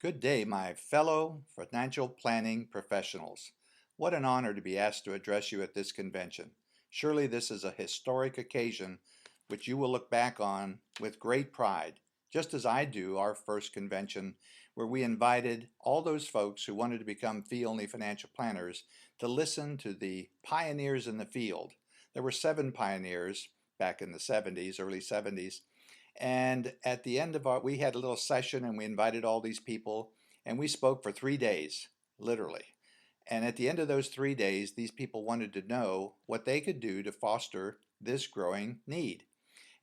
Good day, my fellow financial planning professionals. What an honor to be asked to address you at this convention. Surely this is a historic occasion which you will look back on with great pride, just as I do our first convention, where we invited all those folks who wanted to become fee-only financial planners to listen to the pioneers in the field. There were 7 pioneers back in the 70s, early 70s, and at the end of we had a little session and we invited all these people and we spoke for 3 days, literally. And at the end of those 3 days, these people wanted to know what they could do to foster this growing need.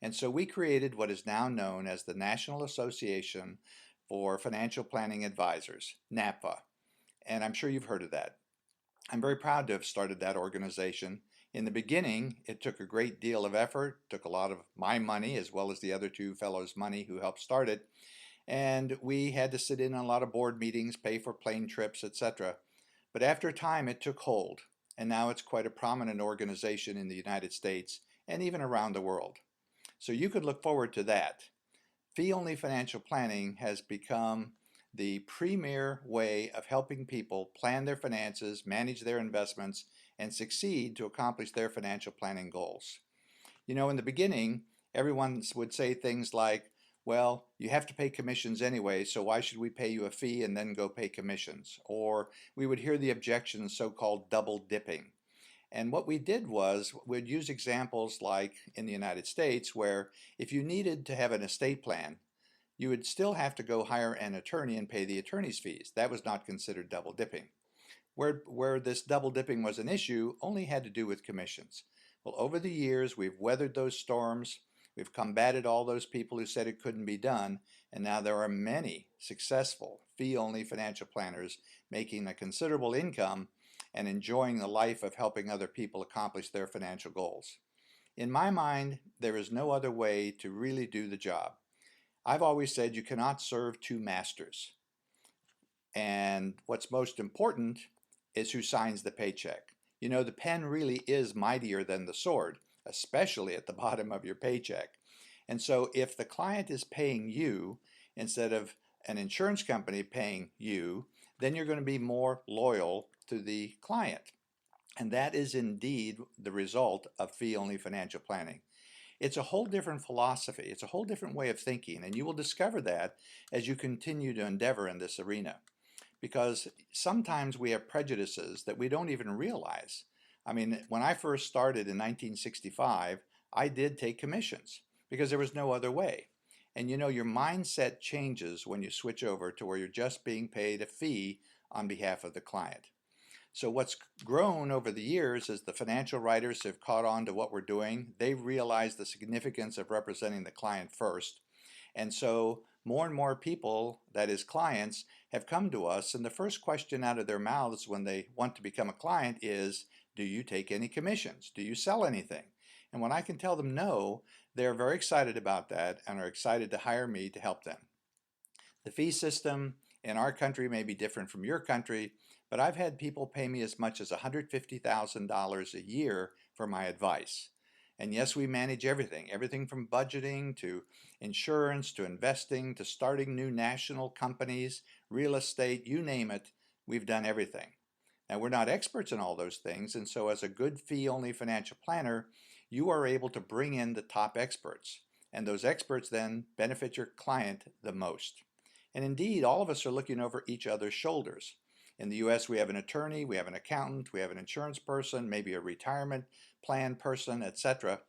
And so we created what is now known as the National Association for Financial Planning Advisors, NAPFA. And I'm sure you've heard of that. I'm very proud to have started that organization. In the beginning, it took a great deal of effort, took a lot of my money as well as the other 2 fellows' money who helped start it, and we had to sit in on a lot of board meetings, pay for plane trips, etc. But after a time, it took hold, and now it's quite a prominent organization in the United States and even around the world. So you could look forward to that. Fee-only financial planning has become the premier way of helping people plan their finances, manage their investments, and succeed to accomplish their financial planning goals. You know, in the beginning, everyone would say things like, well, you have to pay commissions anyway, so why should we pay you a fee and then go pay commissions? Or we would hear the objection, so-called double dipping. And what we did was we'd use examples like in the United States where if you needed to have an estate plan, you would still have to go hire an attorney and pay the attorney's fees. That was not considered double dipping. Where this double dipping was an issue only had to do with commissions. Well, over the years, we've weathered those storms. We've combated all those people who said it couldn't be done, and now there are many successful fee-only financial planners making a considerable income and enjoying the life of helping other people accomplish their financial goals. In my mind, there is no other way to really do the job. I've always said you cannot serve 2 masters. And what's most important is who signs the paycheck. You know, the pen really is mightier than the sword, especially at the bottom of your paycheck. And so if the client is paying you instead of an insurance company paying you, then you're going to be more loyal to the client. And that is indeed the result of fee-only financial planning. It's a whole different philosophy. It's a whole different way of thinking, and you will discover that as you continue to endeavor in this arena. Because sometimes we have prejudices that we don't even realize. I mean, when I first started in 1965, I did take commissions because there was no other way. And you know, your mindset changes when you switch over to where you're just being paid a fee on behalf of the client. So what's grown over the years is the financial writers have caught on to what we're doing. They've realized the significance of representing the client first. And so more and more people, that is clients, have come to us, and the first question out of their mouths when they want to become a client is, do you take any commissions? Do you sell anything? And when I can tell them no, they're very excited about that and are excited to hire me to help them. The fee system in our country may be different from your country, but I've had people pay me as much as $150,000 a year for my advice. And yes, we manage everything from budgeting to insurance to investing to starting new national companies, real estate, you name it, we've done everything. Now, we're not experts in all those things, and so as a good fee-only financial planner, you are able to bring in the top experts, and those experts then benefit your client the most. And indeed, all of us are looking over each other's shoulders. In the US, we have an attorney, we have an accountant, we have an insurance person, maybe a retirement plan person, etc.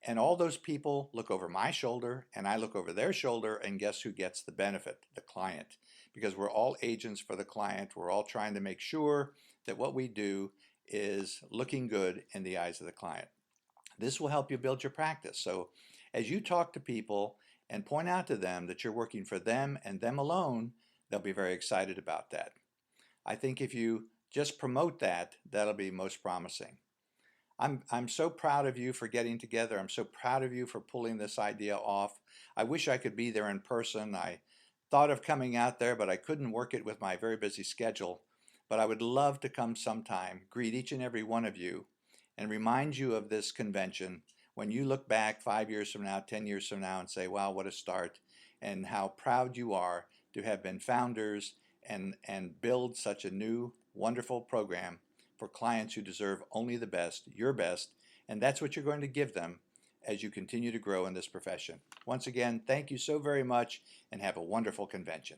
And all those people look over my shoulder and I look over their shoulder, and guess who gets the benefit? The client. Because we're all agents for the client. We're all trying to make sure that what we do is looking good in the eyes of the client. This will help you build your practice. So as you talk to people and point out to them that you're working for them and them alone, they'll be very excited about that. I think if you just promote that, that'll be most promising. I'm so proud of you for getting together. I'm so proud of you for pulling this idea off. I wish I could be there in person. I thought of coming out there, but I couldn't work it with my very busy schedule. But I would love to come sometime, greet each and every one of you, and remind you of this convention when you look back 5 years from now, 10 years from now, and say, wow, what a start, and how proud you are to have been founders and build such a new, wonderful program for clients who deserve only the best, your best, and that's what you're going to give them as you continue to grow in this profession. Once again, thank you so very much and have a wonderful convention.